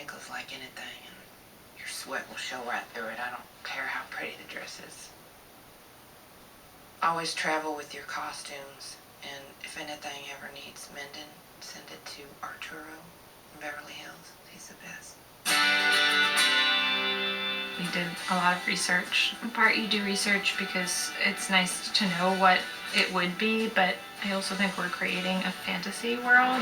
ankles like anything, and your sweat will show right through it. I don't care how pretty the dress is. Always travel with your costumes, and if anything ever needs mending, send it to Arturo in Beverly Hills. He's the best. We did a lot of research. In part, you do research because it's nice to know what it would be, but I also think we're creating a fantasy world.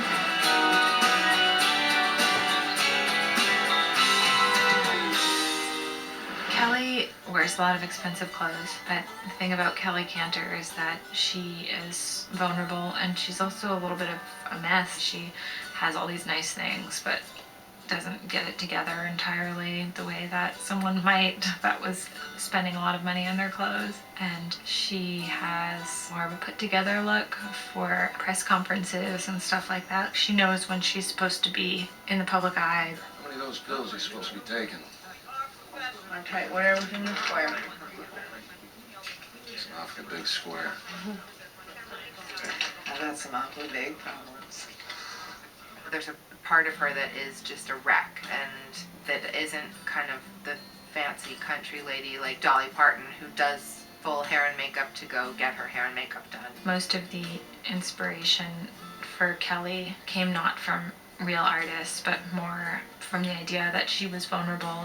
Kelly wears a lot of expensive clothes, but the thing about Kelly Cantor is that she is vulnerable, and she's also a little bit of a mess. She has all these nice things, but doesn't get it together entirely the way that someone might that was spending a lot of money on their clothes. And she has more of a put together look for press conferences and stuff like that. She knows when she's supposed to be in the public eye. How many of those pills are you supposed to be taking? I'll try whatever's in the square. It's an awfully big square. I've got some awfully big problems. There's a part of her that is just a wreck, and that isn't kind of the fancy country lady like Dolly Parton, who does full hair and makeup to go get her hair and makeup done. Most of the inspiration for Kelly came not from real artists, but more from the idea that she was vulnerable.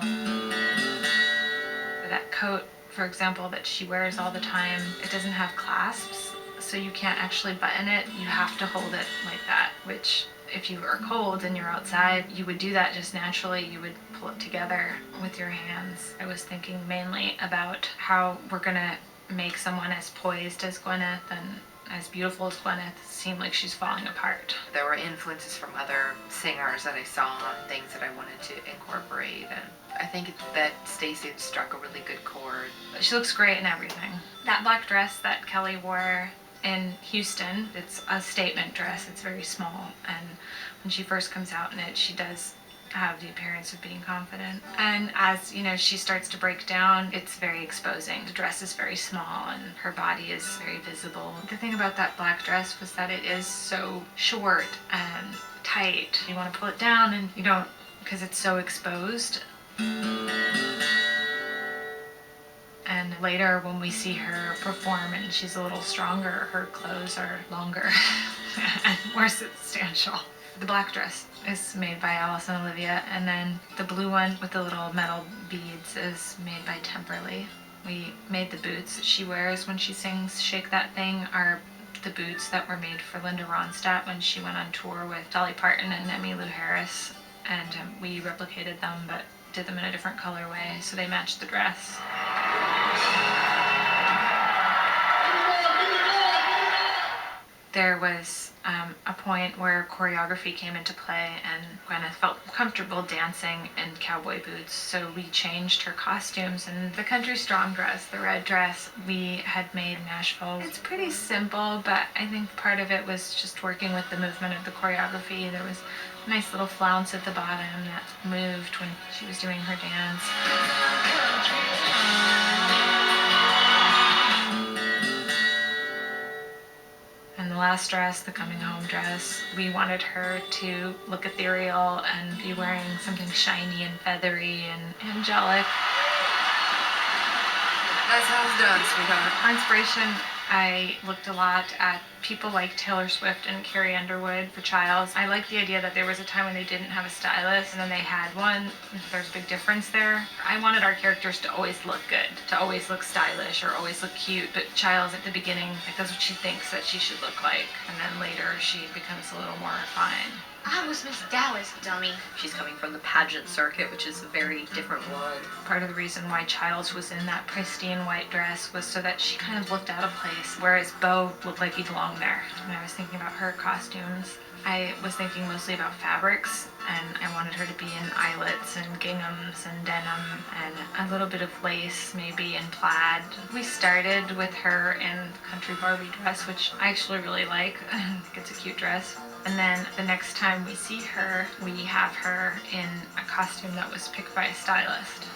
That coat, for example, that she wears all the time, it doesn't have clasps, so you can't actually button it. You have to hold it like that, which if you are cold and you're outside, you would do that just naturally. You would pull it together with your hands. I was thinking mainly about how we're gonna make someone as poised as Gwyneth and as beautiful as Gwyneth seem like she's falling apart. There were influences from other singers that I saw and things that I wanted to incorporate, and I think that Stacey struck a really good chord. She looks great in everything. That black dress that Kelly wore in Houston, it's a statement dress. It's very small, and when she first comes out in it, she does have the appearance of being confident. And as you know, she starts to break down, it's very exposing. The dress is very small and her body is very visible. The thing about that black dress was that it is so short and tight. You want to pull it down and you don't, because it's so exposed. And later when we see her perform and she's a little stronger, her clothes are longer and more substantial. The black dress is made by Alice and Olivia, and then the blue one with the little metal beads is made by Temperley. We made the boots that she wears when she sings Shake That Thing are the boots that were made for Linda Ronstadt when she went on tour with Dolly Parton and Emmylou Harris, and we replicated them but did them in a different colorway so they matched the dress. There was a point where choreography came into play and Gwyneth felt comfortable dancing in cowboy boots, so we changed her costumes. And the Country Strong dress, the red dress, we had made in Nashville. It's pretty simple, but I think part of it was just working with the movement of the choreography. There was a nice little flounce at the bottom that moved when she was doing her dance. And the last dress, the coming home dress, we wanted her to look ethereal and be wearing something shiny and feathery and angelic. That's how it's done, sweetheart. For inspiration, I looked a lot at people like Taylor Swift and Carrie Underwood for Childs. I liked the idea that there was a time when they didn't have a stylist and then they had one. There's a big difference there. I wanted our characters to always look good, to always look stylish or always look cute, but Childs at the beginning, that's what she thinks that she should look like, and then later she becomes a little more refined. I was Miss Dallas, dummy. She's coming from the pageant circuit, which is a very different world. Part of the reason why Childs was in that pristine white dress was so that she kind of looked out of place, whereas Beau looked like he belonged there. When I was thinking about her costumes, I was thinking mostly about fabrics, and I wanted her to be in eyelets and ginghams and denim and a little bit of lace, maybe, and plaid. We started with her in the Country Barbie dress, which I actually really like. I think it's a cute dress. And then the next time we see her, we have her in a costume that was picked by a stylist.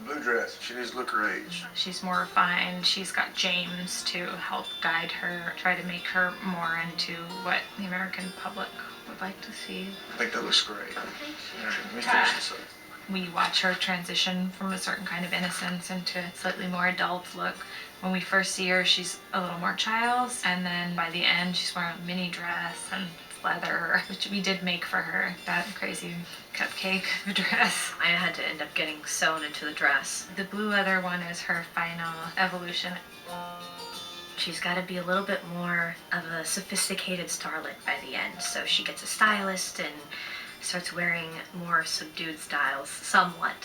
Blue dress. She needs to look her age. She's more refined. She's got James to help guide her, try to make her more into what the American public would like to see. I think that looks great. All right, let me finish this up. We watch her transition from a certain kind of innocence into a slightly more adult look. When we first see her, she's a little more child's, and then by the end, she's wearing a mini dress and leather, which we did make for her, that crazy cupcake dress. I had to end up getting sewn into the dress. The blue leather one is her final evolution. She's got to be a little bit more of a sophisticated starlet by the end, so she gets a stylist and starts wearing more subdued styles somewhat.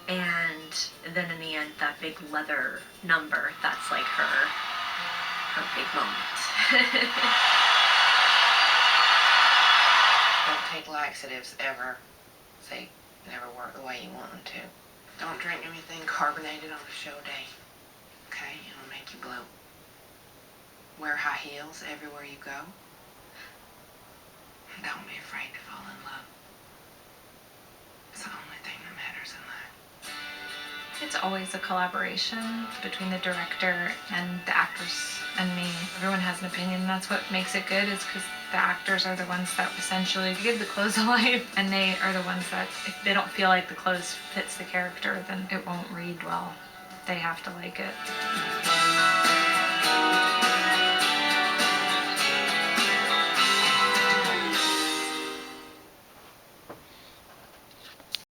And then in the end, that big leather number, that's like her big moment. Don't take laxatives ever. They never work the way you want them to. Don't drink anything carbonated on a show day. Okay? It'll make you bloat. Wear high heels everywhere you go. And don't be afraid to fall in love. It's the only thing that matters in life. It's always a collaboration between the director and the actors and me. Everyone has an opinion. That's what makes it good, is because the actors are the ones that essentially give the clothes a life, and they are the ones that, if they don't feel like the clothes fits the character, then it won't read well. They have to like it.